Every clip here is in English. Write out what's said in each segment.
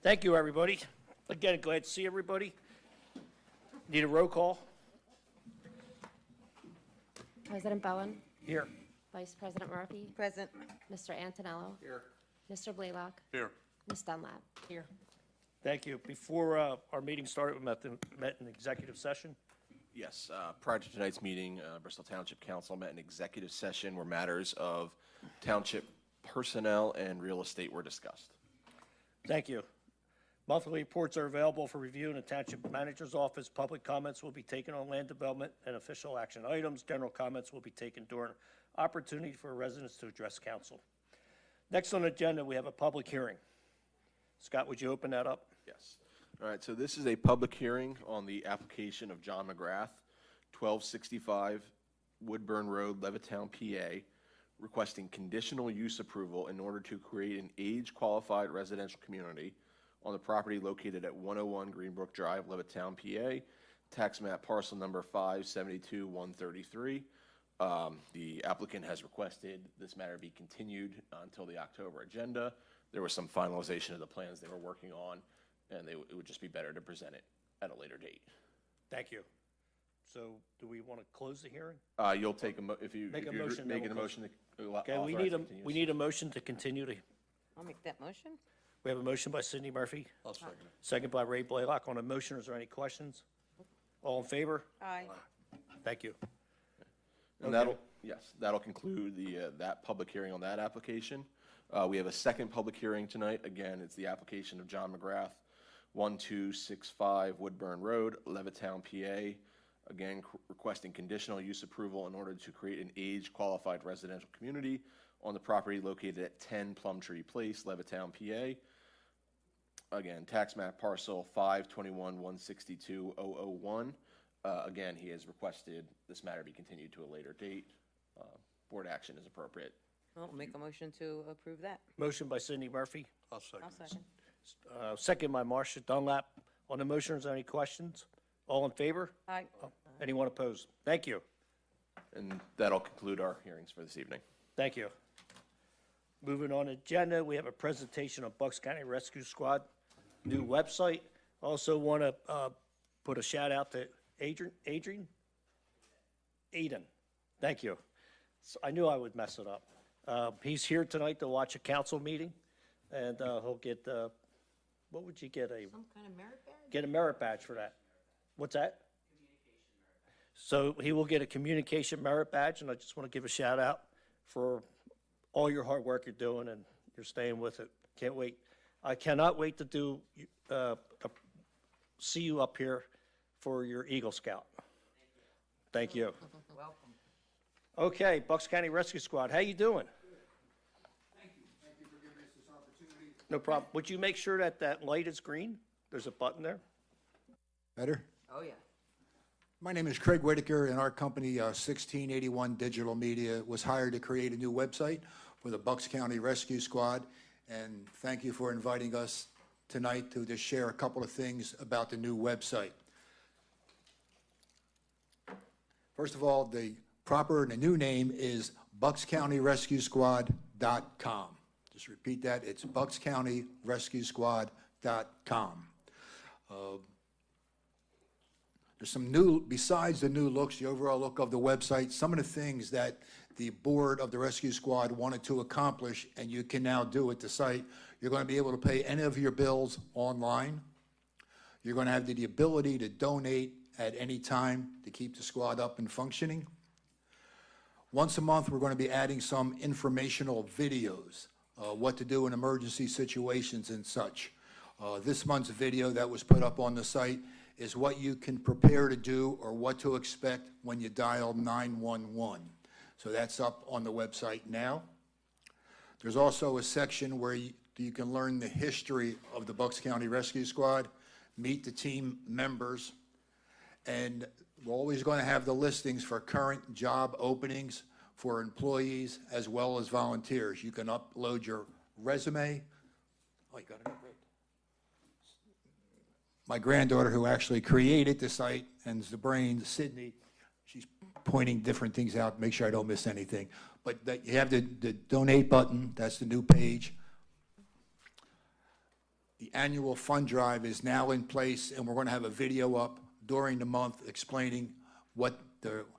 Thank you, everybody. Again, glad to see everybody. Need a roll call? President Bowen, Here. Vice President Murphy, Present. Mr. Antonello, Here. Mr. Blaylock, Here. Ms. Dunlap. Here. Thank you. Before our meeting started, we met in executive session. Yes, prior to tonight's meeting, Bristol Township Council met in executive session where matters of township personnel and real estate were discussed. Thank you. Monthly reports are available for review in the Township Manager's Office. Public comments will be taken on land development and official action items. General comments will be taken during opportunity for residents to address council. Next on the agenda, we have a public hearing. Scott, would you open that up? Yes. All right, so this is a public hearing on the application of John McGrath, 1265 Woodburn Road, Levittown, PA, requesting conditional use approval in order to create an age-qualified residential community on the property located at 101 Greenbrook Drive, Levittown, PA, tax map parcel number 572-133. The applicant has requested this matter be continued until the October agenda. There was some finalization of the plans they were working on, and it would just be better to present it at a later date. Thank you. So do we want to close the hearing? You'll take if you're making a motion to Okay, we need a motion to continue to. I'll make that motion. We have a motion by Sidney Murphy. I'll second it. Second by Ray Blaylock. On the motion, is there any questions? All in favor? Aye. Thank you. And that'll conclude that public hearing on that application. We have a second public hearing tonight. Again, it's the application of John McGrath, 1265 Woodburn Road, Levittown, PA. Again, requesting conditional use approval in order to create an age-qualified residential community on the property located at 10 Plumtree Place, Levittown, PA. Again, tax map parcel 521-162-001. Again, he has requested this matter be continued to a later date. Board action is appropriate. I'll make a motion to approve that. Motion by Sidney Murphy. I'll second. I'll second. Second by Marcia Dunlap. On the motion, is there any questions? All in favor? Aye. Anyone opposed? Thank you. And that'll conclude our hearings for this evening. Thank you. Moving on agenda, we have a presentation of Bucks County Rescue Squad new website. Also want to put a shout out to Aiden. Thank you. So I knew I would mess it up. He's here tonight to watch a council meeting, and he'll get what would you get? Some kind of merit badge? Get a merit badge for that. What's that? So he will get a communication merit badge, and I just want to give a shout out for all your hard work you're doing, and you're staying with it. Can't wait. I cannot wait to see you up here for your Eagle Scout. Thank you. Welcome. Okay, Bucks County Rescue Squad, how you doing? Thank you. Thank you for giving us this opportunity. No problem. Would you make sure that that light is green? There's a button there. Better? Oh, yeah. My name is Craig Whitaker, and our company, 1681 Digital Media, was hired to create a new website for the Bucks County Rescue Squad. And thank you for inviting us tonight to just share a couple of things about the new website. First of all, the new name is buckscountyrescuesquad.com. Just repeat that, it's buckscountyrescuesquad.com. There's some new, besides the new looks, the overall look of the website, some of the things that the board of the rescue squad wanted to accomplish, and you can now do at the site. You're going to be able to pay any of your bills online. You're going to have the ability to donate at any time to keep the squad up and functioning. Once a month, we're going to be adding some informational videos, what to do in emergency situations and such. This month's video that was put up on the site is what you can prepare to do or what to expect when you dial 911. So that's up on the website now. There's also a section where you can learn the history of the Bucks County Rescue Squad, meet the team members, and we're always going to have the listings for current job openings for employees as well as volunteers. You can upload your resume. Oh, you got it? Great. My granddaughter, who actually created the site and is the brain, Sydney, she's pointing different things out, make sure I don't miss anything. But you have the donate button, that's the new page. The annual fund drive is now in place, and we're going to have a video up during the month explaining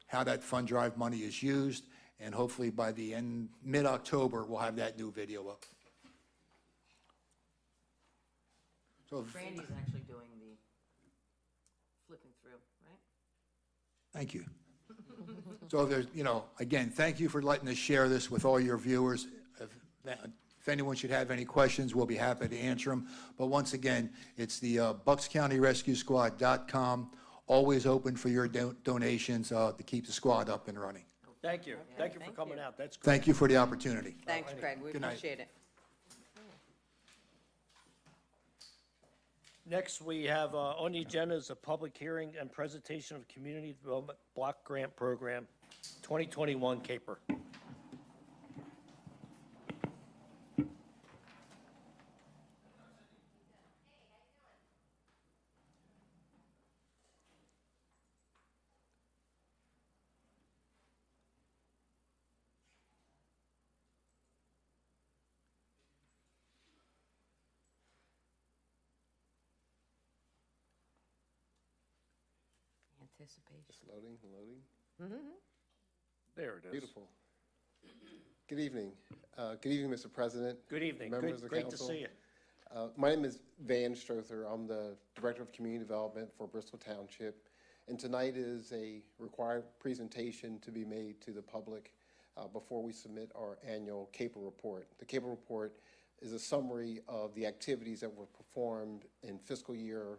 how that fund drive money is used, and hopefully by the mid-October, we'll have that new video up. So, Brandy's actually doing the flipping through, right? thank you. So there's, again, thank you for letting us share this with all your viewers. If anyone should have any questions, we'll be happy to answer them. But once again, it's the BucksCountyRescueSquad.com, always open for your donations to keep the squad up and running. Thank you. Thank you for thank coming you. out. That's great. Thank you for the opportunity. Thanks, Craig, we Good night. appreciate it. Next, we have on the agenda is a public hearing and presentation of Community Development Block Grant Program 2021 CAPER. Anticipation. Just loading, loading. There it is. Beautiful. Good evening. Good evening, Mr. President. Good evening. Members of Great to council. see you. My name is Van Strother. I'm the Director of Community Development for Bristol Township. And tonight is a required presentation to be made to the public before we submit our annual CAPER report. The CAPER report is a summary of the activities that were performed in fiscal year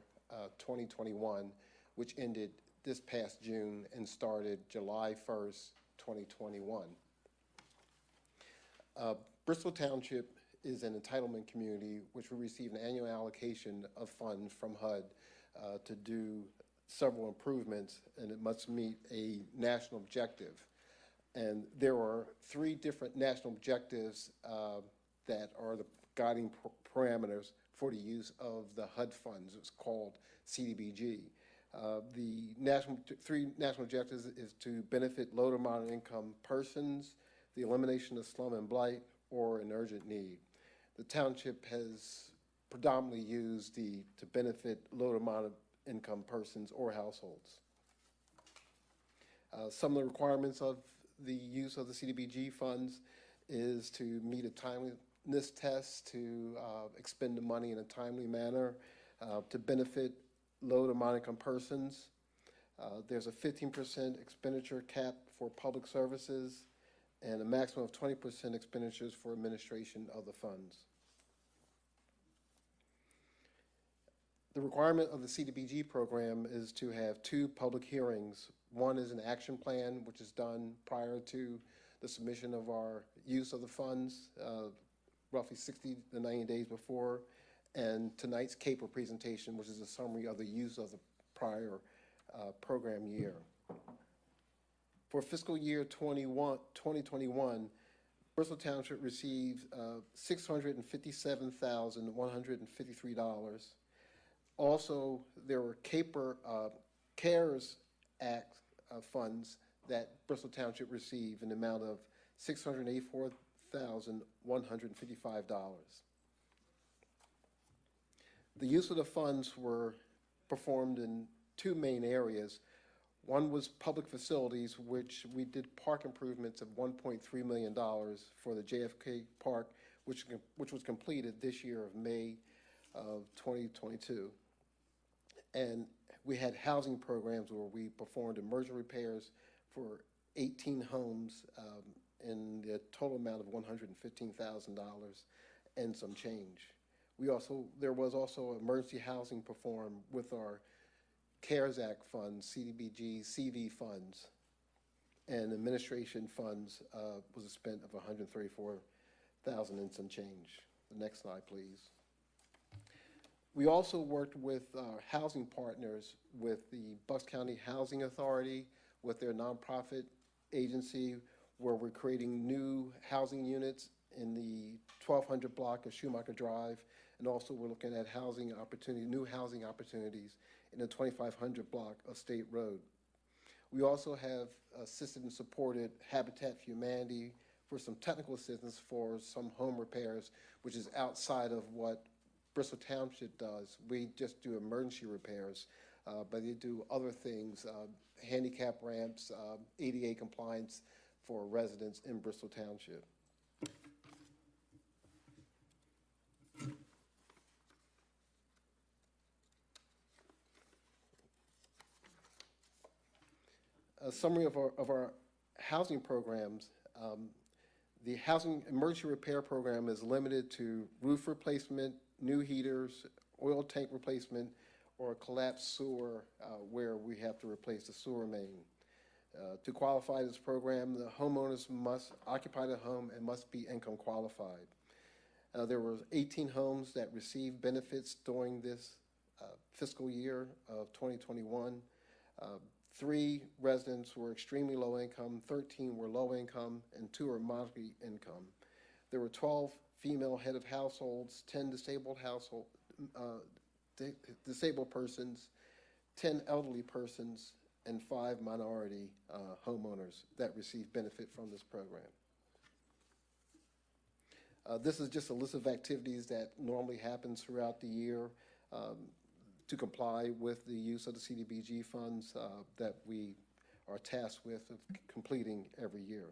2021, which ended this past June and started July 1st, 2021. Bristol Township is an entitlement community which will receive an annual allocation of funds from HUD to do several improvements, and it must meet a national objective. And there are 3 different national objectives that are the guiding parameters for the use of the HUD funds. It's called CDBG. The 3 national objectives is to benefit low to moderate income persons, the elimination of slum and blight, or an urgent need. The township has predominantly used to benefit low to moderate income persons or households. Some of the requirements of the use of the CDBG funds is to meet a timeliness test, to expend the money in a timely manner, to benefit low to moderate income persons. There's a 15% expenditure cap for public services and a maximum of 20% expenditures for administration of the funds. The requirement of the CDBG program is to have 2 public hearings. One is an action plan, which is done prior to the submission of our use of the funds, roughly 60 to 90 days before, and tonight's CAPER presentation, which is a summary of the use of the prior program year. For fiscal year 2021, Bristol Township received $657,153. Also, there were CAPER CARES Act funds that Bristol Township received in the amount of $684,155. The use of the funds were performed in 2 main areas. One was public facilities, which we did park improvements of $1.3 million for the JFK Park, which was completed this year of May of 2022. And we had housing programs where we performed emergency repairs for 18 homes in the total amount of $115,000 and some change. There was also emergency housing performed with our CARES Act funds, CDBG, CV funds, and administration funds was a spent of $134,000 and some change. The next slide, please. We also worked with housing partners with the Bucks County Housing Authority, with their nonprofit agency, where we're creating new housing units in the 1200 block of Schumacher Drive, and also we're looking at new housing opportunities in the 2500 block of State Road. We also have assisted and supported Habitat for Humanity for some technical assistance for some home repairs, which is outside of what Bristol Township does. We just do emergency repairs, but they do other things, handicap ramps, ADA compliance for residents in Bristol Township. A summary of our housing programs. The housing emergency repair program is limited to roof replacement, new heaters, oil tank replacement, or a collapsed sewer where we have to replace the sewer main. To qualify this program, the homeowners must occupy the home and must be income qualified. There were 18 homes that received benefits during this fiscal year of 2021. 3 residents were extremely low income, 13 were low income, and 2 are moderate income. There were 12 female head of households, 10 disabled disabled persons, 10 elderly persons, and 5 minority homeowners that received benefit from this program. This is just a list of activities that normally happens throughout the year to comply with the use of the CDBG funds that we are tasked with of completing every year.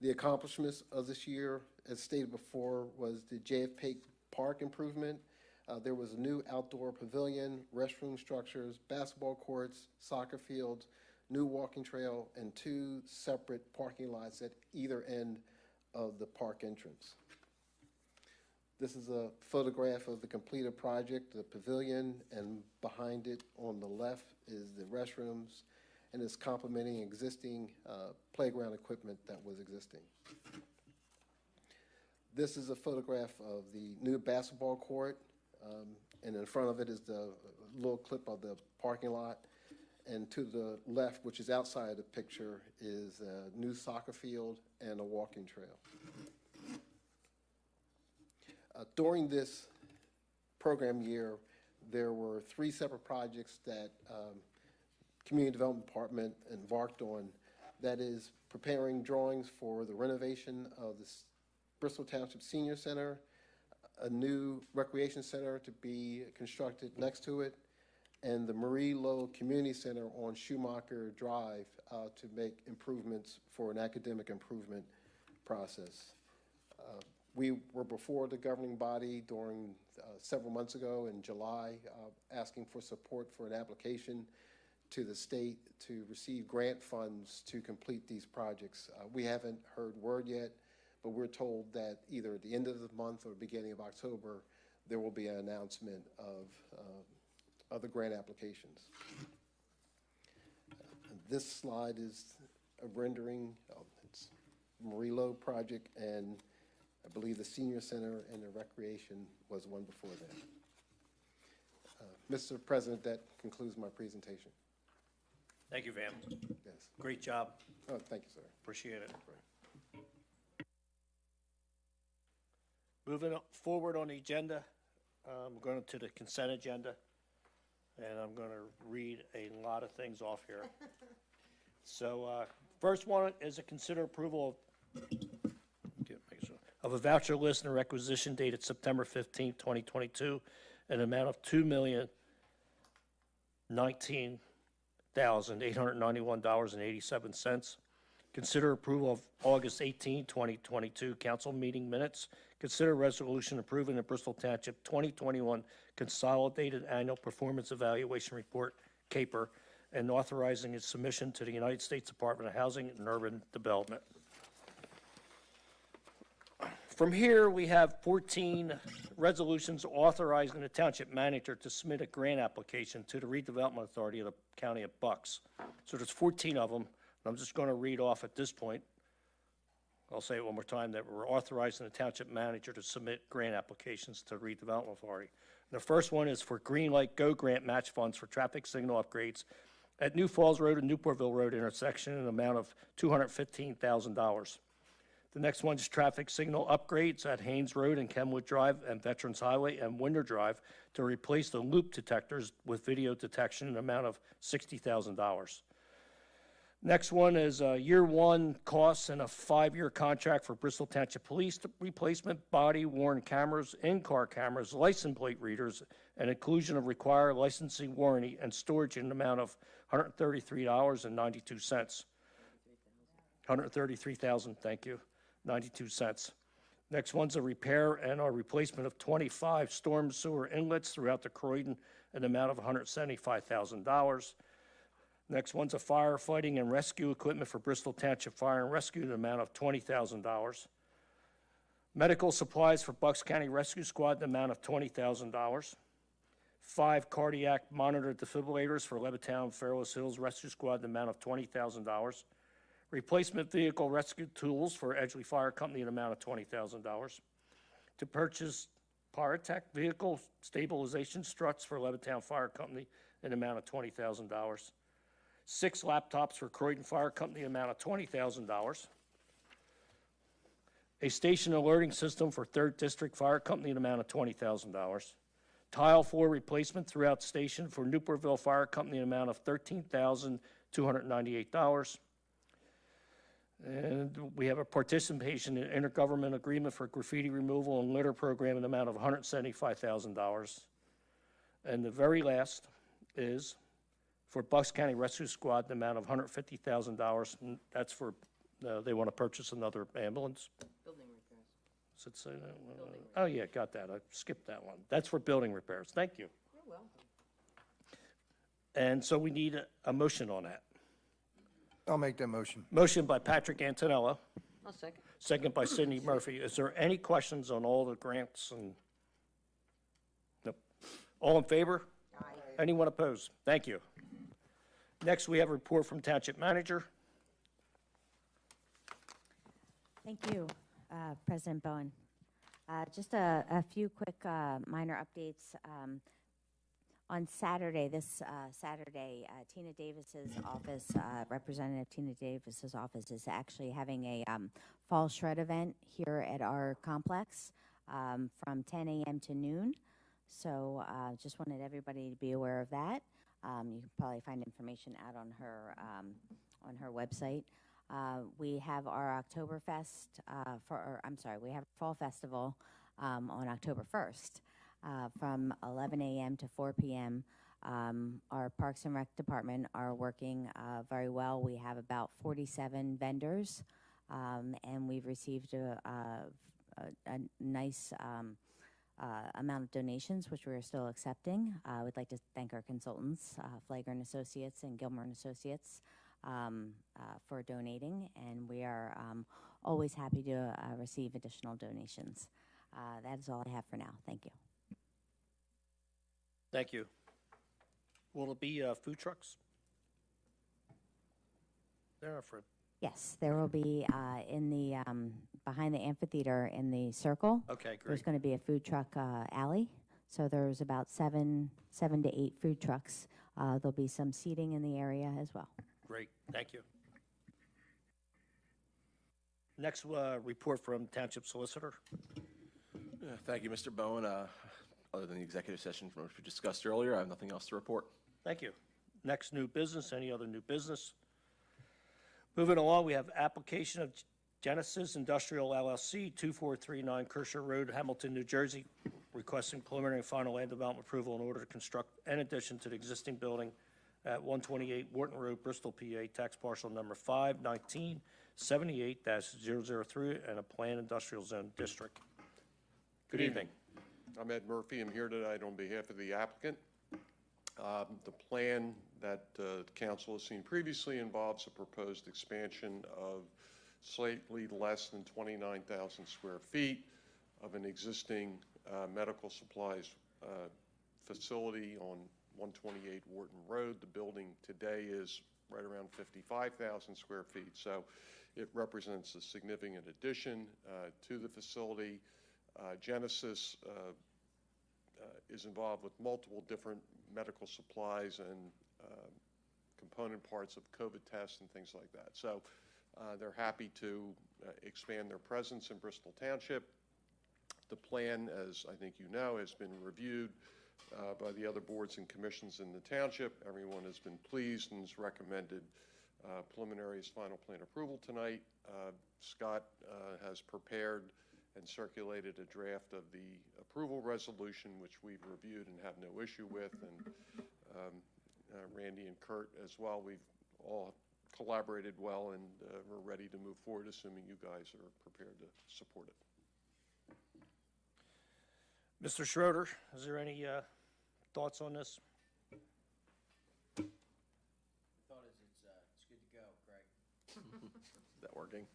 The accomplishments of this year, as stated before, was the JFK Park improvement. There was a new outdoor pavilion, restroom structures, basketball courts, soccer fields, new walking trail, and 2 separate parking lots at either end of the park entrance. This is a photograph of the completed project, the pavilion, and behind it on the left is the restrooms, and it's complementing existing playground equipment that was existing. This is a photograph of the new basketball court, and in front of it is the little clip of the parking lot. And to the left, which is outside of the picture, is a new soccer field and a walking trail. During this program year, there were 3 separate projects that Community Development Department embarked on. That is preparing drawings for the renovation of the Bristol Township Senior Center, a new recreation center to be constructed next to it, and the Marie Lowe Community Center on Schumacher Drive to make improvements for an academic improvement process. We were before the governing body during several months ago in July, asking for support for an application to the state to receive grant funds to complete these projects. We haven't heard word yet, but we're told that either at the end of the month or beginning of October, there will be an announcement of the grant applications. This slide is a rendering of its Marie Lowe project, and I believe the senior center and the recreation was one before that. Mr. President, that concludes my presentation. Thank you, Van. Yes. Great job. Oh, thank you, sir. Appreciate it. Moving forward on the agenda, I'm going to the consent agenda, and I'm going to read a lot of things off here. So first one is a consider approval of a voucher list and a requisition dated September 15, 2022, an amount of $2,019,891.87. Consider approval of August 18, 2022 council meeting minutes. Consider resolution approving the Bristol Township 2021 Consolidated Annual Performance Evaluation Report, CAPER, and authorizing its submission to the United States Department of Housing and Urban Development. From here, we have 14 resolutions authorizing the township manager to submit a grant application to the Redevelopment Authority of the County of Bucks. So there's 14 of them. I'm just going to read off at this point. I'll say it one more time, that we're authorizing the township manager to submit grant applications to the Redevelopment Authority. The first one is for Green Light Go Grant match funds for traffic signal upgrades at New Falls Road and Newportville Road intersection in an amount of $215,000. The next one is traffic signal upgrades at Haynes Road and Kenwood Drive and Veterans Highway and Winder Drive to replace the loop detectors with video detection in an amount of $60,000. Next one is year one costs and a 5-year contract for Bristol Township Police replacement body worn cameras, in-car cameras, license plate readers, and inclusion of required licensing warranty and storage in an amount of $133.92. $133,000, thank you, 92 cents. Next one's a repair and or replacement of 25 storm sewer inlets throughout the Croydon in an amount of $175,000. Next one's a firefighting and rescue equipment for Bristol Township Fire and Rescue in an amount of $20,000. Medical supplies for Bucks County Rescue Squad in the amount of $20,000. 5 cardiac monitor defibrillators for Levittown Fairless Hills Rescue Squad in the amount of $20,000. Replacement vehicle rescue tools for Edgeley Fire Company in an amount of $20,000. To purchase Pyrotech vehicle stabilization struts for Levittown Fire Company in an amount of $20,000. 6 laptops for Croydon Fire Company in an amount of $20,000. A station alerting system for 3rd District Fire Company in an amount of $20,000. Tile floor replacement throughout station for Newportville Fire Company in an amount of $13,298. And we have a participation in intergovernmental agreement for graffiti removal and litter program in an amount of $175,000. And the very last is for Bucks County Rescue Squad, the amount of $150,000. And that's for, they want to purchase another ambulance. Building repairs. Does it say that? Oh, yeah, got that. I skipped that one. That's for building repairs. Thank you. You're welcome. And so we need a motion on that. I'll make that motion. Motion by Patrick Antonello, I'll second. second by Sidney Murphy. Is there any questions on all the grants and? Nope. All in favor? Aye. Anyone opposed? Thank you. Next, we have a report from Township Manager. Thank you, President Bowen. Just a few quick minor updates. On Saturday, this Saturday, Tina Davis's office, Representative Tina Davis's office is actually having a fall shred event here at our complex from 10 a.m. to noon. So just wanted everybody to be aware of that. You can probably find information out on her website. We have our Oktoberfest we have Fall Festival on October 1st. From 11 a.m. to 4 p.m. Our Parks and Rec department are working very well. We have about 47 vendors, and we've received a nice amount of donations, which we're still accepting. We'd like to thank our consultants, Flagler and Associates and Gilmore and Associates, for donating, and we are always happy to receive additional donations. That is all I have for now. Thank you. Thank you. Will it be food trucks? There, Fred. Yes, there will be in the behind the amphitheater in the circle. Okay, There's great. going to be a food truck alley. So there's about seven to 8 food trucks. There'll be some seating in the area as well. Great, thank you. Next, report from Township Solicitor. Thank you, Mr. Bowen. Other than the executive session which we discussed earlier, I have nothing else to report. Thank you. Next, new business. Any other new business? Moving along, we have application of Genesis Industrial LLC, 2439 Kershaw Road, Hamilton, New Jersey, requesting preliminary and final land development approval in order to construct an addition to the existing building at 128 Wharton Road, Bristol, PA, tax parcel number 51978-003, and a planned industrial zone district. Good evening. I'm Ed Murphy. I'm here tonight on behalf of the applicant. The plan that the council has seen previously involves a proposed expansion of slightly less than 29,000 square feet of an existing medical supplies facility on 128 Wharton Road. The building today is right around 55,000 square feet, so it represents a significant addition to the facility. Genesis is involved with multiple different medical supplies and component parts of COVID tests and things like that. So they're happy to expand their presence in Bristol Township. The plan, as I think you know, has been reviewed by the other boards and commissions in the township. Everyone has been pleased and has recommended preliminary as final plan approval tonight. Scott has prepared and circulated a draft of the approval resolution, which we've reviewed and have no issue with, and Randy and Kurt as well. We've all collaborated well, and we're ready to move forward, assuming you guys are prepared to support it. Mr. Schroeder, is there any thoughts on this? Thought it's good to go, Greg. Is that working?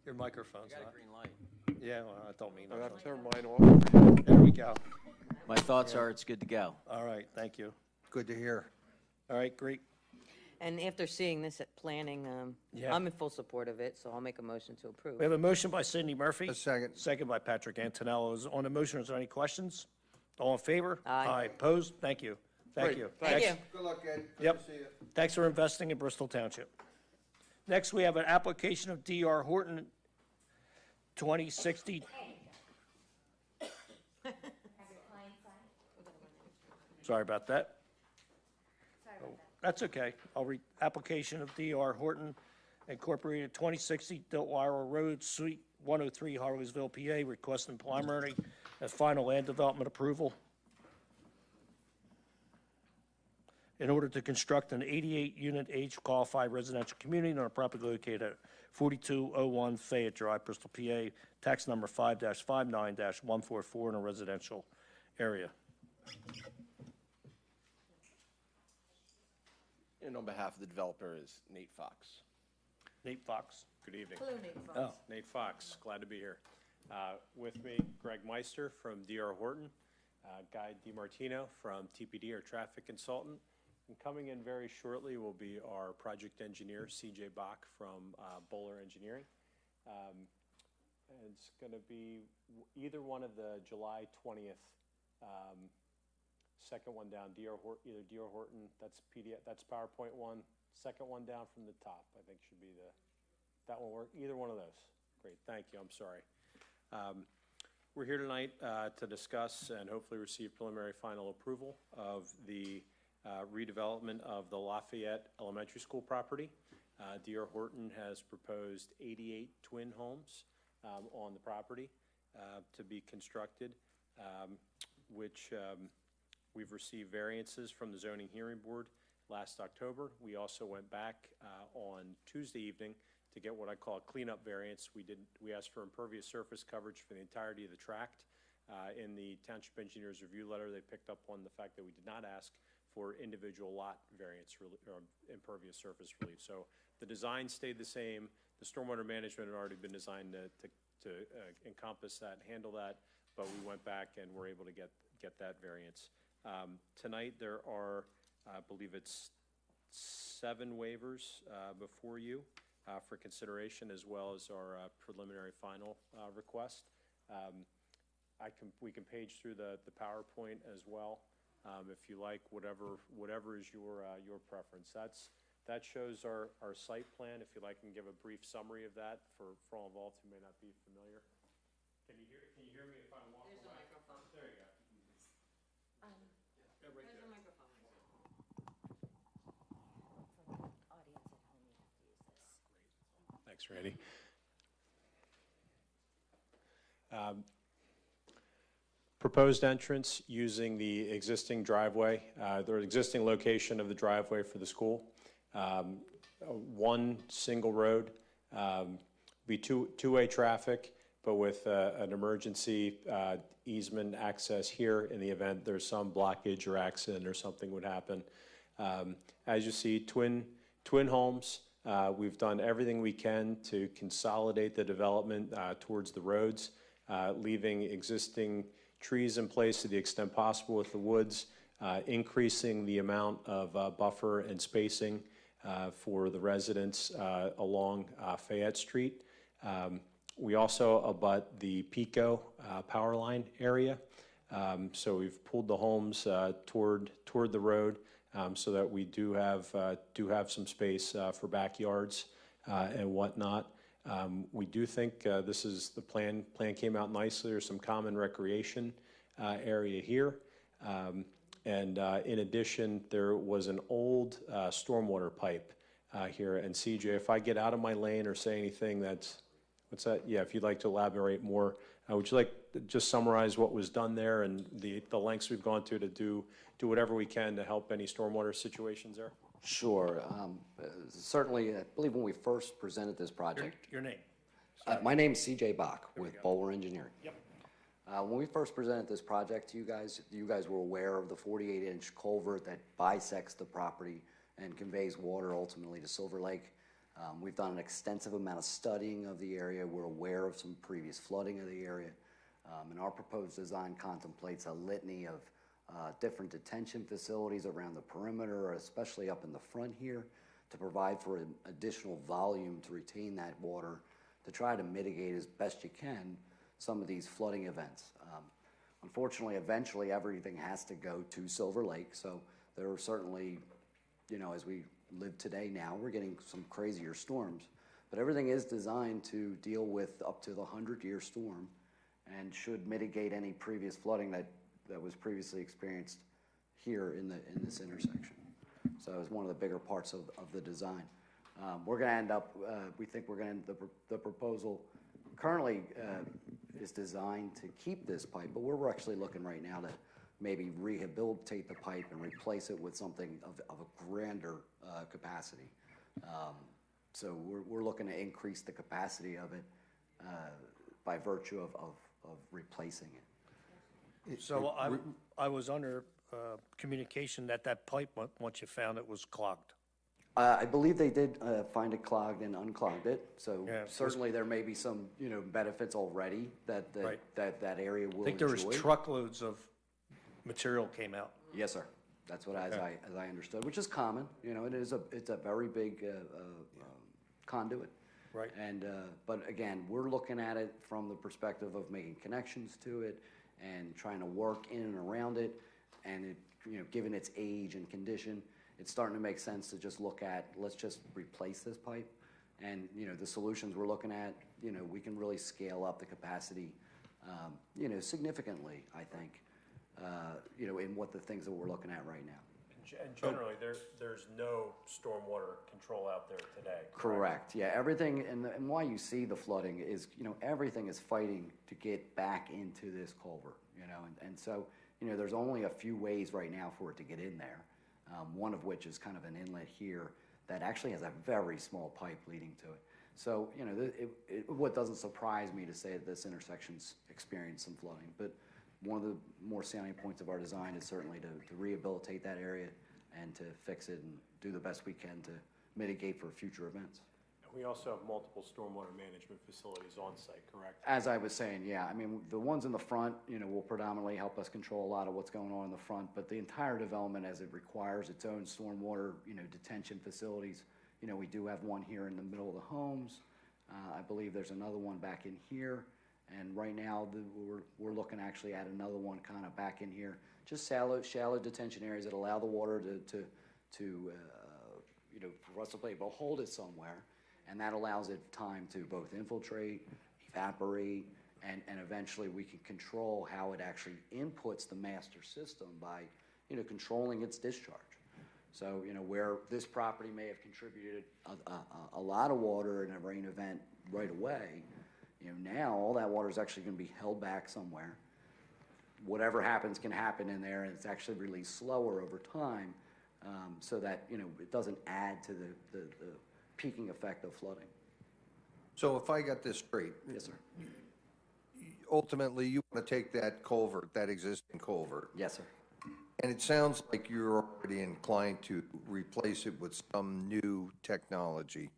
Your microphone's I got a not. green light. Yeah, well, I don't mean I have that. to turn mine off. There we go. My thoughts are it's good to go. All right, thank you. Good to hear. All right, great. And after seeing this at planning, Yeah. I'm in full support of it, so I'll make a motion to approve. We have a motion by Cindy Murphy. A second. Second by Patrick Antonello. On the motion, is there any questions? All in favor? Aye. Opposed? Thank you. Thank Great. you. Thank you. Good luck, Ed. Yep. Thanks for investing in Bristol Township. Next, we have an application of D.R. Horton, 2060. Sorry about that. That's okay. I'll read, application of D.R. Horton Incorporated, 2060 Diltwire Road, Suite 103, Harleysville, PA, requesting preliminary and final land development approval in order to construct an 88-unit age-qualified residential community on a property located at 4201 Fayette Drive, Bristol, PA, tax number 5-59-144 in a residential area. And on behalf of the developer is Nate Fox. Nate Fox. Good evening. Oh, Nate Fox, glad to be here. With me, Greg Meister from D.R. Horton, Guy DiMartino from TPD, our traffic consultant. And coming in very shortly will be our project engineer, C.J. Bach from Bowler Engineering. And it's going to be either one of the July 20th, second one down, either D.R. Horton, that's PDF, that's PowerPoint one. Second one down from the top, I think should be that one work, either one of those. Great, thank you, I'm sorry. We're here tonight to discuss and hopefully receive preliminary final approval of the redevelopment of the Lafayette Elementary School property. D.R. Horton has proposed 88 twin homes on the property to be constructed, which we've received variances from the zoning hearing board last October. We also went back on Tuesday evening to get what I call a cleanup variance. We asked for impervious surface coverage for the entirety of the tract. In the township engineer's review letter, they picked up on the fact that we did not ask for individual lot variance or impervious surface relief. So the design stayed the same. The stormwater management had already been designed to encompass that, handle that, but we went back and were able to get that variance. Tonight there are, I believe it's 7 waivers before you for consideration, as well as our preliminary final request. We can page through the PowerPoint as well, if you like, whatever is your preference. That shows our site plan. If you like, I can give a brief summary of that for all involved who may not be familiar. Can you hear me if I'm walking by? There's a microphone. There you go. There's a microphone. For the audience at home, you have to use this. Thanks, Randy. Proposed entrance using the existing driveway, the existing location of the driveway for the school. One single road, be two-way traffic, but with an emergency easement access here in the event there's some blockage or accident or something would happen. As you see, twin homes. We've done everything we can to consolidate the development towards the roads, leaving existing trees in place to the extent possible with the woods, increasing the amount of buffer and spacing for the residents along Fayette Street. We also abut the Pico power line area. So we've pulled the homes toward the road so that we do have some space for backyards and whatnot. We do think this is the plan. Plan came out nicely. There's some common recreation area here. And in addition, there was an old stormwater pipe here. And CJ, if I get out of my lane or say anything that's, what's that? Yeah, if you'd like to elaborate more, would you like to just summarize what was done there and the lengths we've gone to do whatever we can to help any stormwater situations there? Sure. Certainly, I believe when we first presented this project, Your name? my name's CJ Bach with Bowler Engineering. Yep. When we first presented this project to you guys were aware of the 48-inch culvert that bisects the property and conveys water ultimately to Silver Lake. We've done an extensive amount of studying of the area. We're aware of some previous flooding of the area. And our proposed design contemplates a litany of different detention facilities around the perimeter, especially up in the front here, to provide for an additional volume to retain that water, to try to mitigate as best you can some of these flooding events. Unfortunately, eventually everything has to go to Silver Lake, so there are certainly, you know, as we live today now, we're getting some crazier storms, but everything is designed to deal with up to the 100-year storm and should mitigate any previous flooding that was previously experienced here in this intersection. So it's one of the bigger parts of the design. We're going to end up, we think we're going to, the proposal currently is designed to keep this pipe, but we're actually looking right now to maybe rehabilitate the pipe and replace it with something of a grander capacity. So we're looking to increase the capacity of it by virtue of replacing it. So I was under communication that pipe, once you found it, was clogged. I believe they did find it clogged and unclogged it, so Yeah. certainly there may be some, you know, benefits already that Right. that area will I think there was enjoy. truckloads of material came out. Yes, sir. That's what, as I understood, which is common. You know, it's a very big conduit. Right. And but again, we're looking at it from the perspective of making connections to it and trying to work in and around it. And it, you know, given its age and condition, it's starting to make sense to just look at, let's just replace this pipe. And, you know, the solutions we're looking at, you know, we can really scale up the capacity, you know, significantly, I think, you know, in what the things that we're looking at right now. And generally, there's no stormwater control out there today. Correct. Yeah, everything, and why you see the flooding is, you know, everything is fighting to get back into this culvert, you know, and so, you know, there's only a few ways right now for it to get in there, one of which is kind of an inlet here that actually has a very small pipe leading to it. So, you know, what doesn't surprise me to say that this intersection's experienced some flooding, but one of the more salient points of our design is certainly to rehabilitate that area and to fix it and do the best we can to mitigate for future events. We also have multiple stormwater management facilities on site, correct? As I was saying, yeah, I mean, the ones in the front, you know, will predominantly help us control a lot of what's going on in the front, but the entire development, as it requires its own stormwater, you know, detention facilities, you know, we do have one here in the middle of the homes. I believe there's another one back in here. And right now, we're looking to actually add another one kind of back in here. Just shallow detention areas that allow the water to you know, for us to be able to hold it somewhere. And that allows it time to both infiltrate, evaporate, and eventually we can control how it actually inputs the master system by, you know, controlling its discharge. So, you know, where this property may have contributed a lot of water in a rain event right away, you know, now all that water is actually going to be held back somewhere. Whatever happens can happen in there, and it's actually released slower over time, so that, you know, it doesn't add to the peaking effect of flooding. So if I got this straight, Yes, sir. ultimately you want to take that culvert, that existing culvert, Yes, sir. and it sounds like you're already inclined to replace it with some new technology.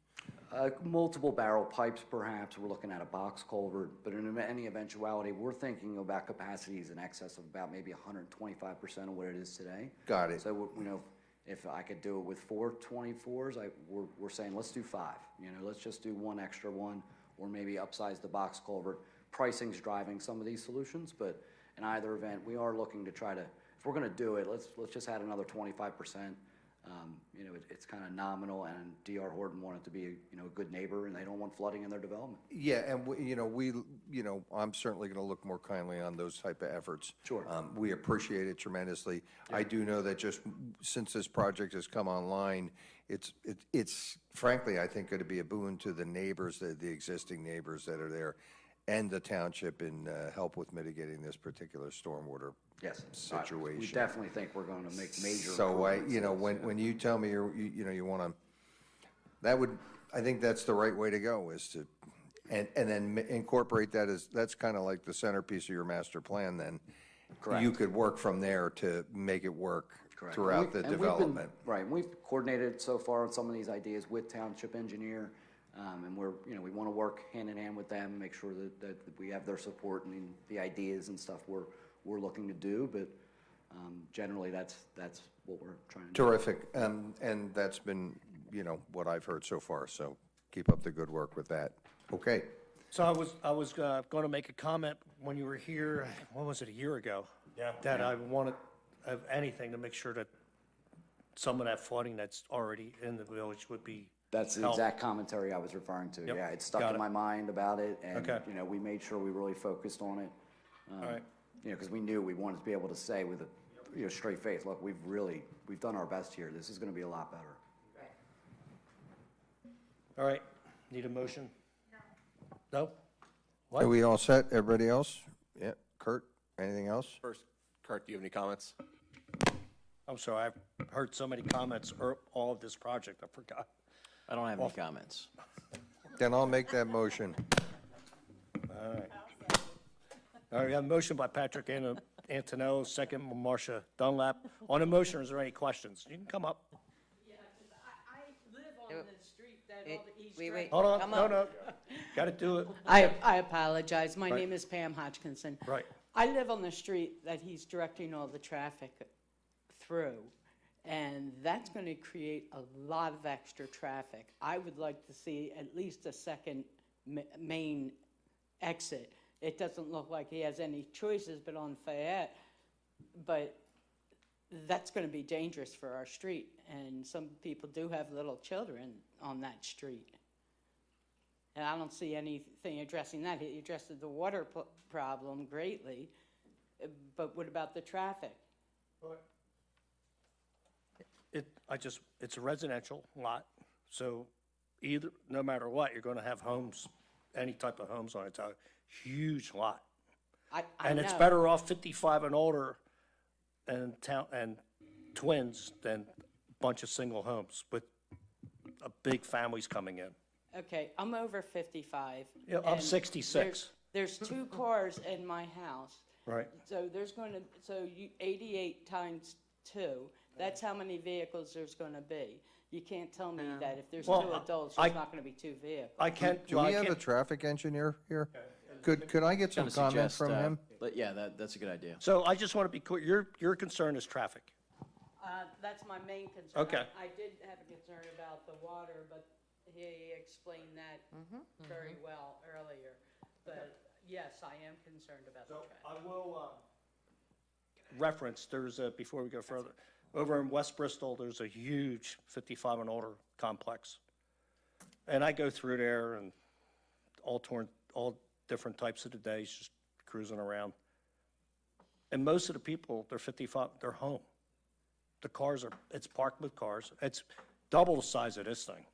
Multiple barrel pipes, perhaps. We're looking at a box culvert, but in any eventuality, we're thinking about capacities in excess of about maybe 125% of what it is today. Got it. So, you know, if I could do it with 4 24s, we're saying let's do 5. You know, let's just do one extra one, or maybe upsize the box culvert. Pricing's driving some of these solutions, but in either event, we are looking to try to, if we're going to do it, let's just add another 25%. You know, it's kind of nominal, and D.R. Horton wanted to be, you know, a good neighbor, and they don't want flooding in their development. Yeah, and I'm certainly going to look more kindly on those type of efforts. Sure. We appreciate it tremendously. I do know that just since this project has come online, It's frankly, I think, going to be a boon to the neighbors, the existing neighbors that are there, and the township in help with mitigating this particular stormwater Yes. situation. We definitely think we're going to make major So improvements. when you tell me you want to, I think that's the right way to go, is to, and then incorporate that that's kind of like the centerpiece of your master plan then. Correct. You could work from there to make it work Correct. throughout the And we've been- development. Right, and we've coordinated so far on some of these ideas with township engineer, and we want to work hand in hand with them, make sure that we have their support and the ideas and stuff we're looking to do, but generally, that's what we're trying to do. Terrific, and that's been, what I've heard so far, so keep up the good work with that. Okay, So I was going to make a comment when you were here, what was it, a year ago? Yeah. That I wanted, of anything, to make sure that some of that flooding that's already in the village would be That's the helped. exact commentary I was referring to, Yep, yeah, it stuck got in it. my mind about it, and, Okay. we made sure we really focused on it. All right. Because we knew we wanted to be able to say with a straight face, look, we've done our best here, this is gonna be a lot better. All right, need a motion? No? are we all set, everybody else? Yeah, Kurt, anything else? First, Kurt, do you have any comments? I'm sorry, I've heard so many comments, all of this project, I forgot. I don't have any comments. Then I'll make that motion. All right, we have a motion by Patrick Antonello, second by Marcia Dunlap. On the motion, is there any questions? You can come up. Yeah, 'cause I live on the street that all the East. Wait. Hold on, Come no, up. no, got to do it. I apologize. My Right. name is Pam Hodgkinson. Right. I live on the street that he's directing all the traffic through, and that's going to create a lot of extra traffic. I would like to see at least a second main exit. It doesn't look like he has any choices but on Fayette, but that's going to be dangerous for our street, and some people do have little children on that street. And I don't see anything addressing that. He addressed the water problem greatly, but what about the traffic? It's a residential lot, so no matter what, you're going to have homes, any type of homes on it. It's a huge lot. I And it's know. better off 55 and older and twins than a bunch of single homes with big families coming in. Okay, I'm over 55. Yeah, I'm and 66. There's 2 cars in my house. Right. So 88 times 2, that's how many vehicles there's going to be. You can't tell me that if there's 2 Well, adults, I- there's not going to be 2 vehicles. I can't, Do well, we I have a can't, traffic engineer here? Could I get some Gonna comments suggest, from him? But yeah, that's a good idea. so I just want to be clear, your concern is traffic. That's my main concern. Okay. I did have a concern about the water, but he explained that very well earlier. But yes, I am concerned about the So traffic. I will reference, before we go further, over in West Bristol, there's a huge 55 and older complex. And I go through there and all different types of the days, just cruising around. And most of the people, they're 55, they're home. The cars it's parked with cars. It's double the size of this thing.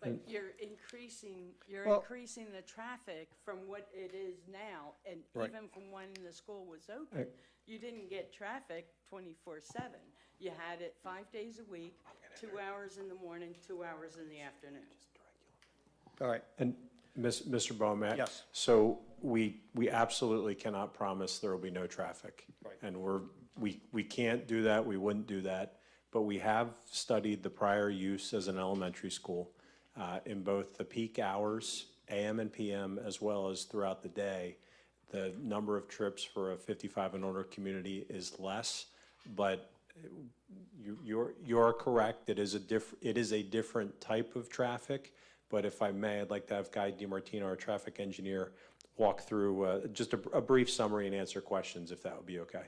But you're increasing Well- the traffic from what it is now, and Right. even from when the school was open. You didn't get traffic 24/7. You had it 5 days a week, 2 hours in the morning, 2 hours in the afternoon. All right. And Mr. Bowman? Yes. So we absolutely cannot promise there will be no traffic. Right. And we can't do that, we wouldn't do that, but we have studied the prior use as an elementary school in both the peak hours, AM and PM, as well as throughout the day. The number of trips for a 55 and older community is less, but you're correct, it is a different type of traffic. But if I may, I'd like to have Guy DiMartino, our traffic engineer, walk through just a brief summary and answer questions, if that would be okay.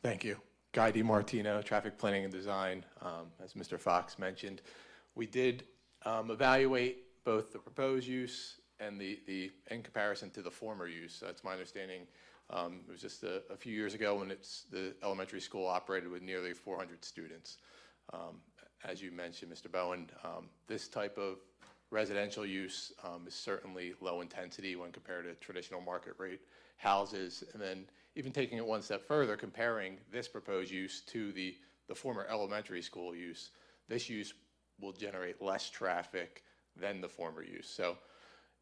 Thank you. Guy DiMartino, Traffic Planning and Design. As Mr. Fox mentioned, we did evaluate both the proposed use and the in comparison to the former use. It's my understanding It was just a few years ago when the elementary school operated with nearly 400 students. As you mentioned, Mr. Bowen, this type of residential use is certainly low intensity when compared to traditional market rate houses. And then even taking it one step further, comparing this proposed use to the former elementary school use, this use will generate less traffic than the former use. So,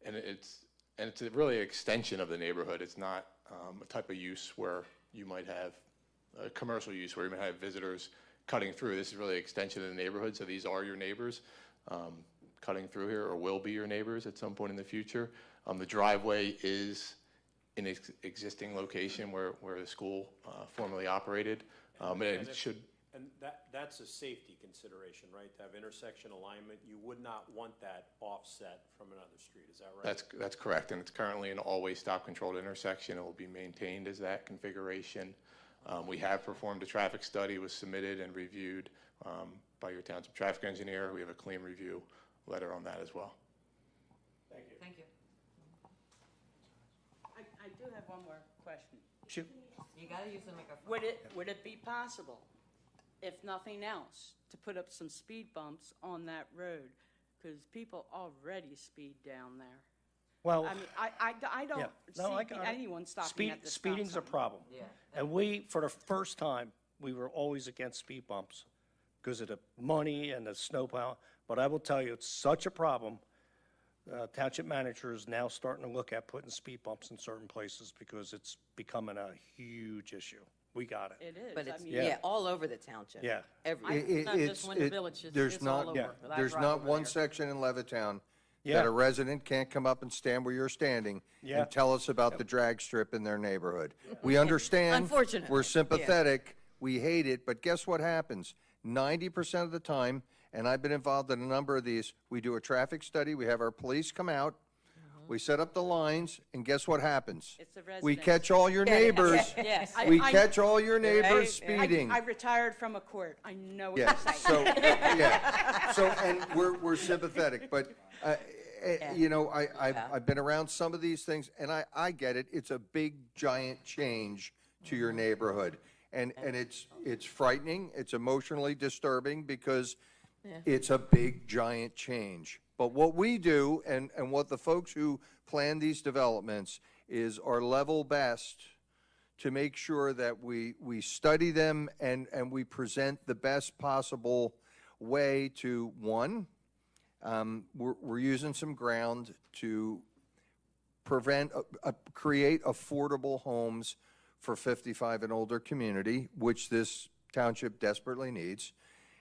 and it's really an extension of the neighborhood. It's not a type of use where you might have a commercial use where you might have visitors cutting through. This is really an extension of the neighborhood. So these are your neighbors cutting through here, or will be your neighbors at some point in the future. The driveway is in its existing location where the school formerly operated. And it should. And that's a safety consideration, right? To have intersection alignment, you would not want that offset from another street, is that right? That's correct, and it's currently an always stop controlled intersection. It will be maintained as that configuration. We have performed a traffic study, was submitted and reviewed by your township traffic engineer. We have a clean review letter on that as well. Thank you. Thank you. I do have one more question. Shoot. You gotta use the microphone. Would it be possible, if nothing else, to put up some speed bumps on that road? Because people already speed down there. Well, I mean, I don't yeah. No, I see got it. anyone stopping at the stop Speeding's a sign. problem. Yeah. And we, for the first time, we were always against speed bumps because of the money and the snowplow. But I will tell you, it's such a problem. Township manager is now starting to look at putting speed bumps in certain places because it's becoming a huge issue. We got it. It is. But I it's, mean, yeah, all over the township. Yeah. Everywhere. It's not just Winter Village, there's it's not, all over. Yeah. I there's drive not over one there. section in Levittown Yeah. that a resident can't come up and stand where you're standing Yeah. and tell us about the drag strip in their neighborhood. We understand. Unfortunately, We're yeah. sympathetic. We hate it, but guess what happens? 90% of the time, and I've been involved in a number of these, we do a traffic study, we have our police come out, we set up the lines, and guess what happens? It's the We residents. catch all your neighbors. Yes. We I- catch all your neighbors Right, right. speeding. I retired from a court. I know what Yeah, you're saying. so, yeah, so, and we're sympathetic, but, you know, I've been around some of these things, and I get it, it's a big, giant change to your neighborhood. And it's frightening, it's emotionally disturbing, because it's a big, giant change. But what we do, and what the folks who plan these developments is our level best to make sure that we study them and we present the best possible way to, one, we're using some ground to create affordable homes for 55 and older community, which this township desperately needs.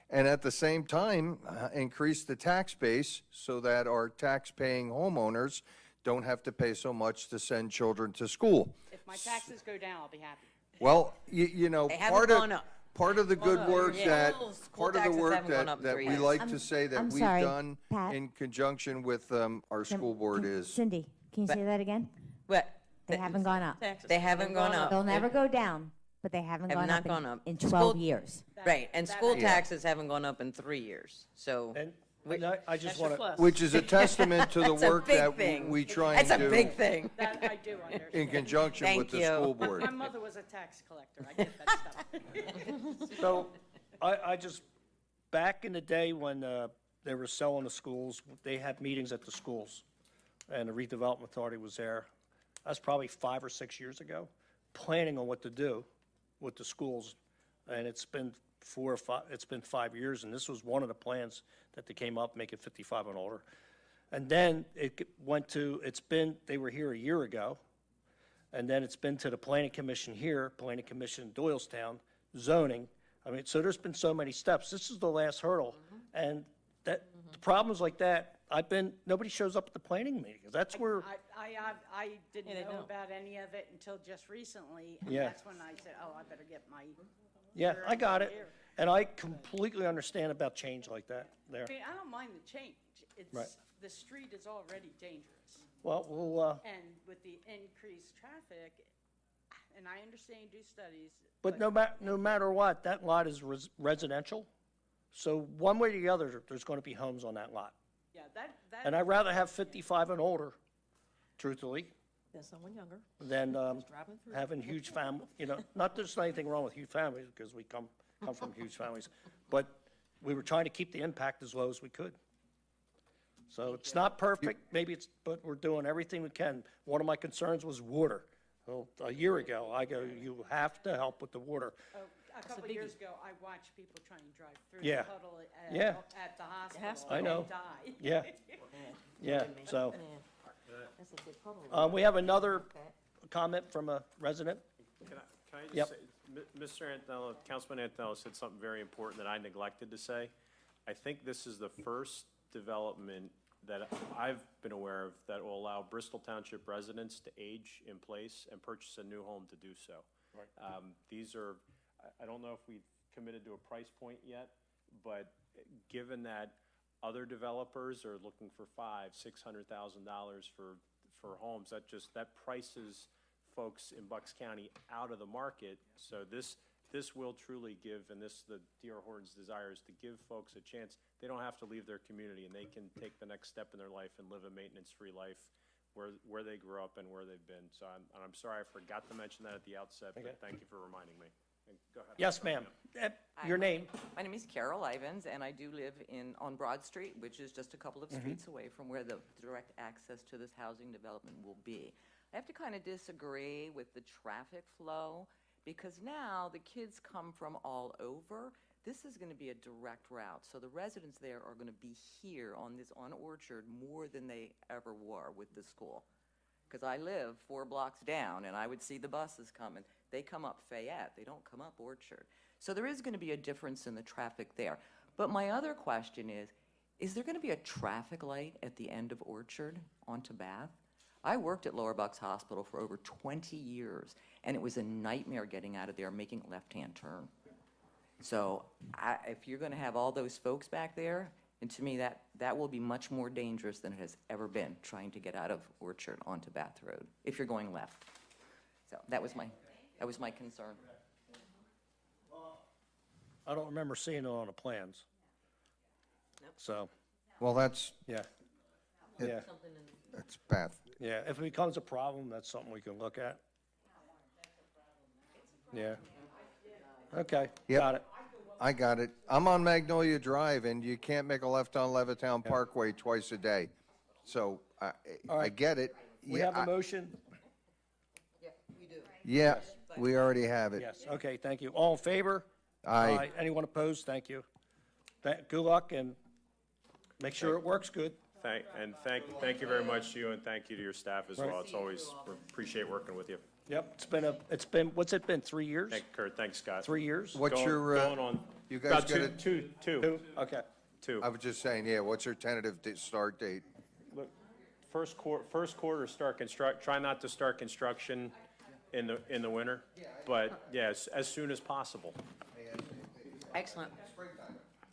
And at the same time, increase the tax base so that our tax-paying homeowners don't have to pay so much to send children to school. If my taxes go down, I'll be happy. Well, you know, They haven't gone up. part of the good work Yeah. that, School part of the taxes work haven't gone up in that 3 we years. like to say that I'm we've sorry, done Pat. in conjunction with our school board is, Cindy, can you say that again? But They haven't gone up. they haven't gone up. They'll never go down, but they haven't Have gone not up gone up. in School- 12 years. Right, and that school I- taxes haven't gone up in 3 years, so. And I just That's your want to, plus. which is a testament to the That's a work big that thing. we try That's and a do big thing. That I do understand. in conjunction with Thank the you. school board. My mother was a tax collector. I get that stuff. so I just, back in the day when they were selling the schools, they had meetings at the schools, and the redevelopment authority was there. That's probably 5 or 6 years ago, planning on what to do with the schools. And it's been 5 years, and this was one of the plans that they came up, make it 55 and older. And then it went to, they were here a year ago, and then it's been to the planning commission here, planning commission in Doylestown, zoning. I mean, so there's been so many steps. This is the last hurdle. And the problems like that, nobody shows up at the planning meetings. That's where, I didn't they know don't. about any of it until just recently. And Yeah. that's when I said, oh, I better get my. yeah, ear I got here. it. And I completely understand about change like that there. I mean, I don't mind the change. Right. The street is already dangerous. Well, And with the increased traffic, and I understand you do studies. but no matter what, that lot is residential. So one way or the other, there's going to be homes on that lot. Yeah, that. And I'd rather have 55 and older, truthfully, There's someone younger. than driving through. having huge not that there's anything wrong with huge families, because we come from huge families, but we were trying to keep the impact as low as we could. So it's not perfect, but we're doing everything we can. One of my concerns was water. Well, a year ago, I go, you have to help with the water. A couple of years ago, I watched people trying to drive through Yeah. the puddle Yeah. at the hospital. I know. And die. Yeah, yeah, so. That's a big puddle. We have another comment from a resident. Can I Yep. just say, Mr. Antonello, Councilman Antonello said something very important that I neglected to say. I think this is the first development that I've been aware of that will allow Bristol Township residents to age in place and purchase a new home to do so. These are, I don't know if we've committed to a price point yet, but given that other developers are looking for $500,000-$600,000 for homes, that prices folks in Bucks County out of the market. So this will truly give, and the D.R. Horton's desire is to give folks a chance. They don't have to leave their community, and they can take the next step in their life and live a maintenance-free life where they grew up and where they've been. So I'm sorry I forgot to mention that at the outset, but thank you for reminding me. And go ahead. Yes, ma'am. Your name? My name is Carol Ivins, and I do live on Broad Street, which is just a couple of streets away from where the direct access to this housing development will be. I have to kind of disagree with the traffic flow, because now the kids come from all over. This is going to be a direct route, so the residents there are going to be here on Orchard more than they ever were with the school. Because I live 4 blocks down, and I would see the buses coming. They come up Fayette. They don't come up Orchard. So there is going to be a difference in the traffic there. But my other question is there going to be a traffic light at the end of Orchard onto Bath? I worked at Lower Bucks Hospital for over 20 years, and it was a nightmare getting out of there, making a left-hand turn. So if you're going to have all those folks back there, and to me, that will be much more dangerous than it has ever been, trying to get out of Orchard onto Bath Road, if you're going left. So that was my concern. I don't remember seeing it on the plans. So, Well, that's yeah. It- Yeah, that's Beth. yeah. If it becomes a problem, that's something we can look at. Yeah. Okay, Yep. got it. I got it. I'm on Magnolia Drive, and you can't make a left on Levittown Parkway twice a day. So I right. get it. We Yeah, have a motion? Yeah, we already have it. Yes, okay, thank you. All in favor? Aye. Anyone opposed? Thank you. Good luck, and make sure it works good. Thank you very much to you, and thank you to your staff as well. It's always, we appreciate working with you. Yep, what's it been, 3 years? Thank you, Kurt. Thanks, Scott. 3 years? What's Going- your, going on you guys about got it? two. Two? Okay. I was just saying, yeah, what's your tentative start date? Look, first quarter try not to start construction in the winter, but yes, as soon as possible. Excellent.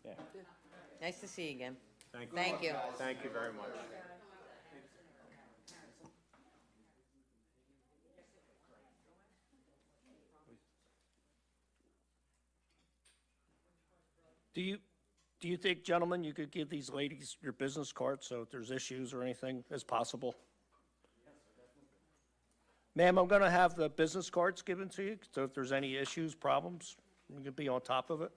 Yeah. Nice to see you again. Thank you. Thank you. Thank you very much. Do you think, gentlemen, you could give these ladies your business cards, so if there's issues or anything, as possible? Ma'am, I'm gonna have the business cards given to you, so if there's any issues, problems, you can be on top of it.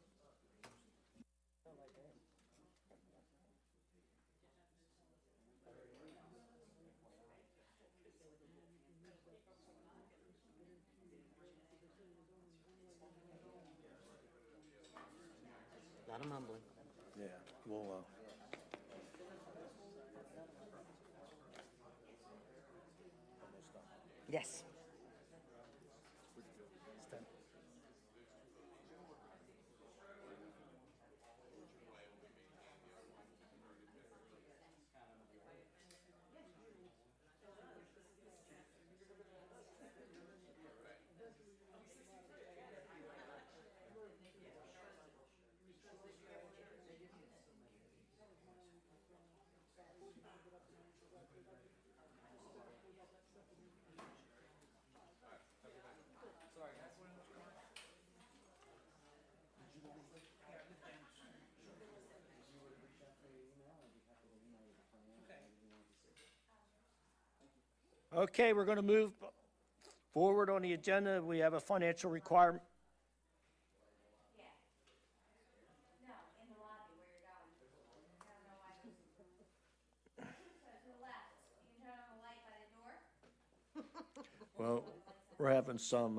A lot of mumbling. Yeah, we'll, Yes. Okay, we're going to move forward on the agenda. We have a financial requirement. Well, we're having some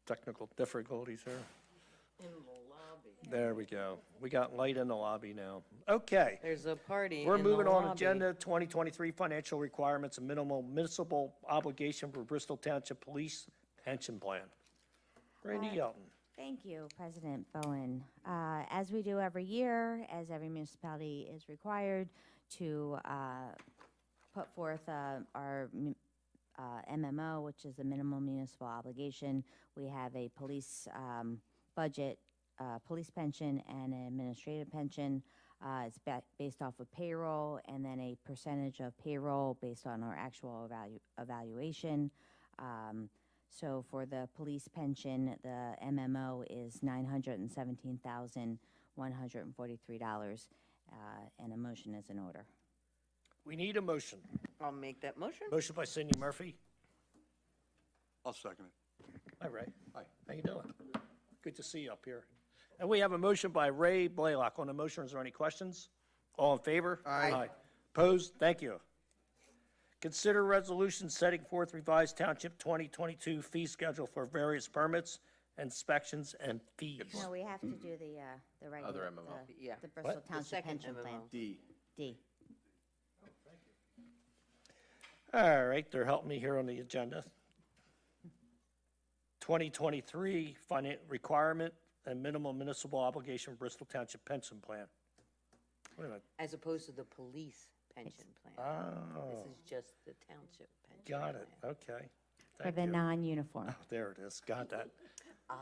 technical difficulties here. In the lobby. There we go. We got light in the lobby now. Okay. There's a party We're in the moving on lobby. agenda 2023 financial requirements and minimal municipal obligation for Bristol Township Police Pension Plan. Randy Yelton. Thank you, President Bowen. As we do every year, as every municipality is required to put forth our MMO, which is the minimal municipal obligation, we have a police budget, police pension, and an administrative pension. It's based off of payroll, and then a percentage of payroll based on our actual evaluation. So for the police pension, the MMO is $917,143, and a motion is in order. We need a motion. I'll make that motion. Motion by Cindy Murphy. I'll second it. Hi, Ray. Hi. How you doing? Good to see you up here. And we have a motion by Ray Blaylock. On the motion, is there any questions? All in favor? Aye. Opposed? Thank you. Consider resolution setting forth revised township 2022 fee schedule for various permits, inspections, and fees. No, we have to do the regular. Other MMO. Yeah. The Bristol The Township second Pension Plan. MMO. D. D. All right, they're helping me here on the agenda. 2023 requirement and minimum municipal obligation Bristol Township Pension Plan. Wait a minute. As opposed to the police pension plan. This Oh, is just the township pension. got it. plan. Okay. For Thank the you. non-uniform. Oh, there it is. Got that.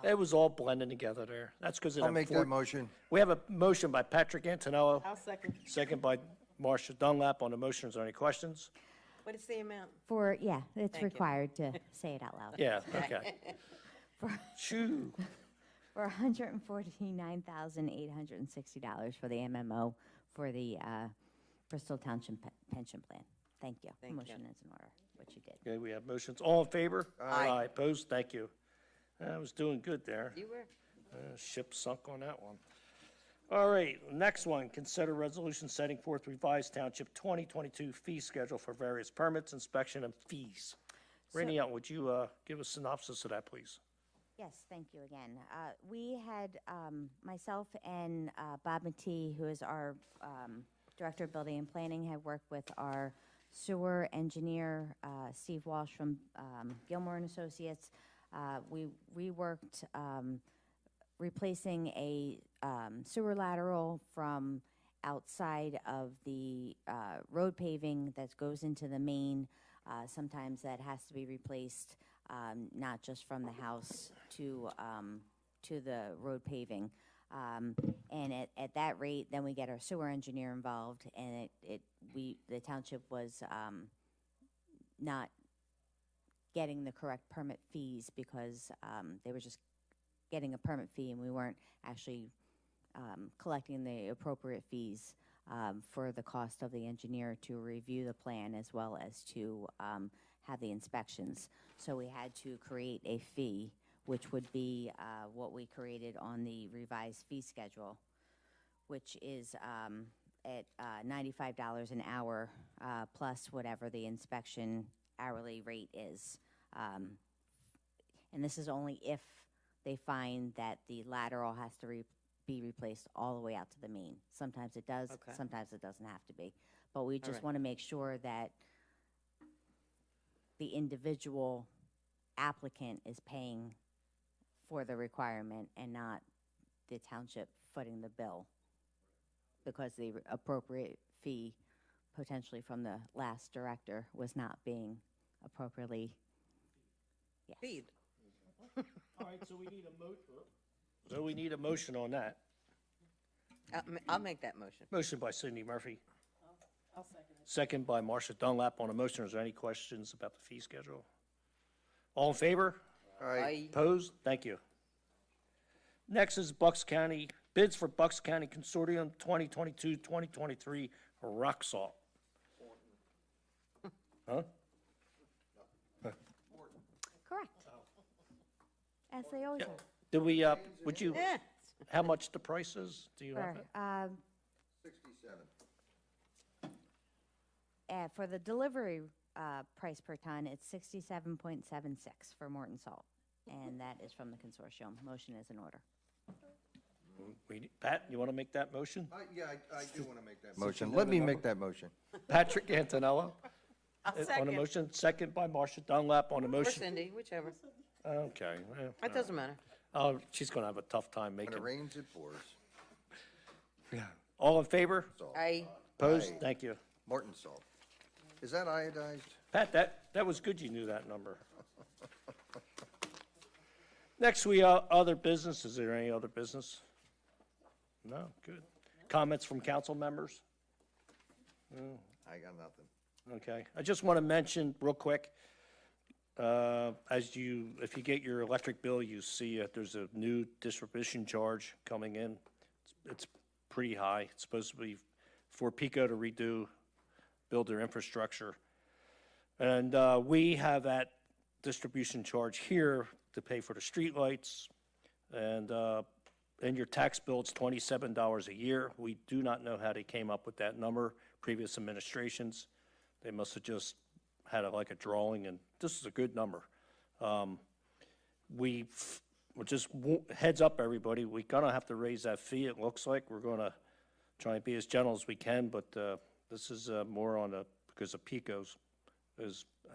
It was all blending together there. That's because I'll make that motion. we have a motion by Patrick Antonello, I'll second. second by Marcia Dunlap. On the motion, is there any questions? What is the amount? For, yeah, it's Thank you. required to say it out loud. Yeah, okay. Shoo. For $149,860 for the MMO for the Bristol Township Pension Plan. Thank you. Thank you. Motion is in order, which you did. Okay, we have motions. All in favor? Aye. Opposed? Thank you. I was doing good there. You were. Ship sunk on that one. All right, next one, consider resolution setting forth revised township 2022 fee schedule for various permits, inspection, and fees. Randy, would you give a synopsis of that, please? Yes, thank you again. We had, myself and Bob McTee, who is our Director of Building and Planning, had worked with our sewer engineer, Steve Walsh from Gilmore and Associates. We reworked replacing a sewer lateral from outside of the road paving that goes into the main. Sometimes that has to be replaced, not just from the house to the road paving. And at that rate, then we get our sewer engineer involved, and the township was not getting the correct permit fees because they were just getting a permit fee, and we weren't actually collecting the appropriate fees for the cost of the engineer to review the plan as well as to have the inspections. So we had to create a fee, which would be what we created on the revised fee schedule, which is at $95 an hour plus whatever the inspection hourly rate is. And this is only if they find that the lateral has to be replaced all the way out to the main. Sometimes it does, Okay. sometimes it doesn't have to be. But we just right. want to make sure that the individual applicant is paying for the requirement and not the township footing the bill, because the appropriate fee potentially from the last director was not being appropriately, yes. Feed. All right, so we need a motion on that. I'll make that motion. Motion by Cindy Murphy, I'll second it. second by Marcia Dunlap. On the motion, is there any questions about the fee schedule? All in favor? Aye. Opposed? Thank you. Next is Bucks County, bids for Bucks County Consortium 2022-2023 rock salt. Huh? As they always are. Do we, would you, Yeah. how much the price is? Do you have For, it? 67. For the delivery price per ton, it's 67.76 for Morton Salt, and that is from the consortium. Motion is in order. Pat, you want to make that motion? Yeah, I do want to make that motion. Let me make that motion. Patrick Antonello I'll on the second. motion, second by Marcia Dunlap on the Or motion. Cindy, whichever. Okay. well, That doesn't matter. Oh, she's going to have a tough time When making. it rains, it pours. All in favor? Salt. Opposed? Aye. Thank you. Morton salt. Is that iodized? Pat, that was good you knew that number. Next, we, other business. Is there any other business? No, good. Comments from council members? I got nothing. Okay. I just want to mention real quick, if you get your electric bill, you see there's a new distribution charge coming in. It's pretty high. It's supposed to be for PICO to build their infrastructure. And we have that distribution charge here to pay for the streetlights. And in your tax bill, it's $27 a year. We do not know how they came up with that number. Previous administrations, they must have just had like a drawing, and this is a good number. We just heads up, everybody. We're gonna have to raise that fee. It looks like we're gonna try and be as gentle as we can, but this is more on because of PICO's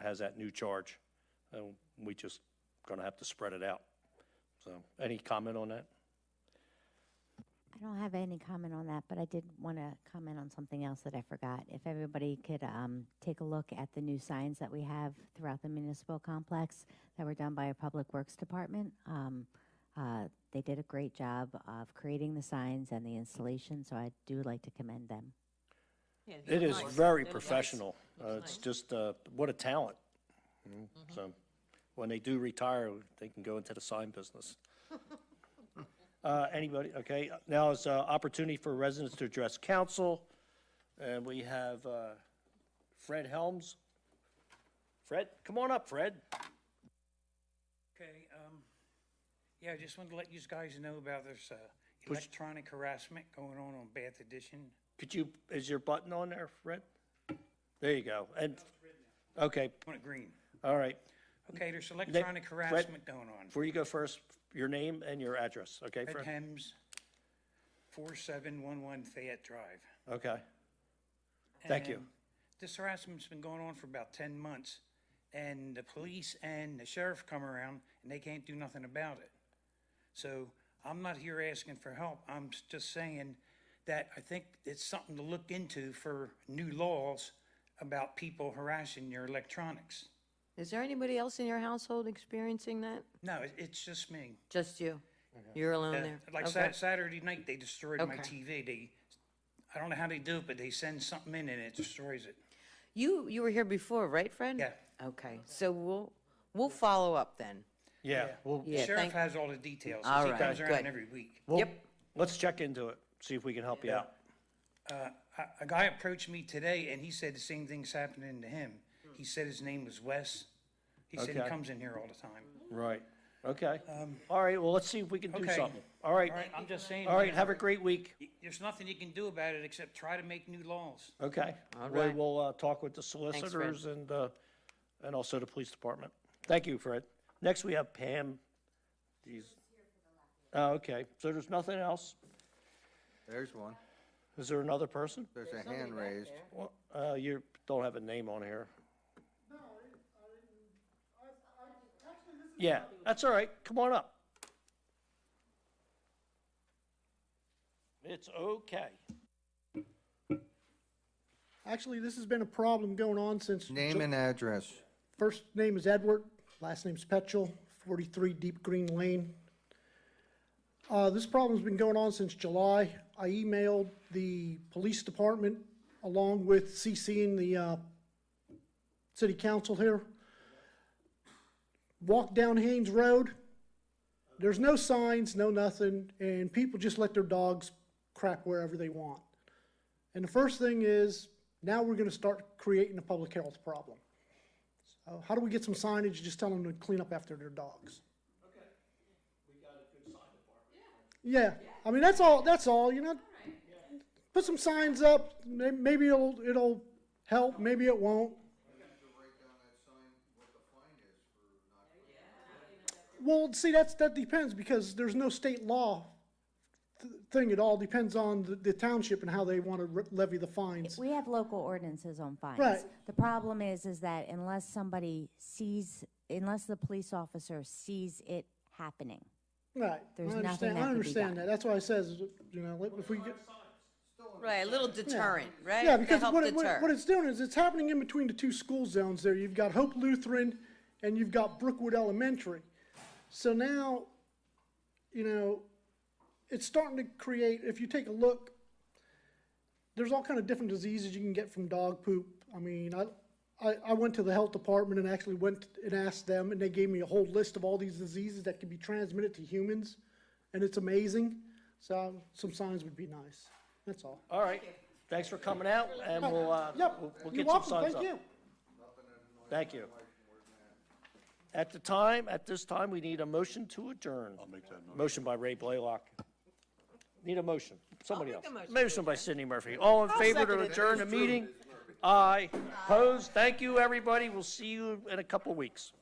has that new charge, and we just gonna have to spread it out. So, any comment on that? I don't have any comment on that, but I did want to comment on something else that I forgot. If everybody could take a look at the new signs that we have throughout the municipal complex that were done by our Public Works Department. They did a great job of creating the signs and the installation, so I do like to commend them. It is very professional. It's just, what a talent. So, when they do retire, they can go into the sign business. Anybody? Okay, now is opportunity for residents to address council. And we have Fred Helms. Fred, come on up, Fred. Okay, yeah, I just wanted to let you guys know about this electronic harassment going on Bath Edition. Is your button on there, Fred? There you go. And, okay, I want it green. all right. Okay, there's electronic harassment going on. Before you go first, your name and your address, okay, Fred Fred? Hems, 4711 Fayette Drive. Okay. Thank you. And this harassment's been going on for about 10 months, and the police and the sheriff come around, and they can't do nothing about it. So I'm not here asking for help. I'm just saying that I think it's something to look into for new laws about people harassing your electronics. Is there anybody else in your household experiencing that? No, it's just me. Just you? You're alone Uh, there? Like Okay. Saturday night, they destroyed my Okay. TV. I don't know how they do it, but they send something in and it destroys it. You were here before, right, Fred? Yeah. Okay, so we'll follow up then. Yeah, well, The Yeah, sheriff thank- has all the details. All He right, comes around good. every week. Yep. let's check into it, see if we can help you out. A guy approached me today, and he said the same thing's happening to him. He said his name was Wes. He said he Okay. comes in here all the time. Right, okay. All right, well, let's see if we can do okay. something. All right, All right, I'm just saying. all right, have a great week. There's nothing you can do about it except try to make new laws. Okay. All We right. will talk with the solicitors and also the police department. Thank you, Fred. Next, we have Pam. Oh, okay, so there's nothing else? There's one. Is there another person? There's a hand raised. Well, you don't have a name on here. Yeah, that's all right. Come on up. It's okay. Actually, this has been a problem going on since. Name and address. First name is Edward, last name's Petchel, 43 Deep Green Lane. This problem's been going on since July. I emailed the police department along with CCing the city council here. Walk down Haynes Road, there's no signs, no nothing, and people just let their dogs crap wherever they want. And the first thing is, now we're gonna start creating a public health problem. So how do we get some signage, just tell them to clean up after their dogs? Yeah, I mean, that's all, you know. Put some signs up, maybe it'll help, maybe it won't. Well, see, that depends, because there's no state law thing. It all depends on the township and how they want to levy the fines. We have local ordinances on fines. Right. The problem is that unless the police officer sees it happening, Right, There's I nothing understand, that I can be understand done. that. That's why I says, you know, if we get. Right, a little deterrent, right? Yeah, To because help what deter. it's doing is it's happening in between the two school zones there. You've got Hope Lutheran and you've got Brookwood Elementary. So now, you know, it's starting to create, if you take a look, there's all kind of different diseases you can get from dog poop. I mean, I went to the health department and actually went and asked them, and they gave me a whole list of all these diseases that can be transmitted to humans, and it's amazing. So some signs would be nice. That's all. All right, thanks for coming out, and we'll Yep, we'll you're get some welcome. signs up. Thank you. Thank you. At this time, we need a motion to adjourn. I'll make that motion. Motion by Ray Blaylock. Need a motion. Somebody make else. a motion. Motion by Sidney Murphy. All in favor to second it. adjourn the meeting? Aye. Opposed? Thank you, everybody. We'll see you in a couple weeks.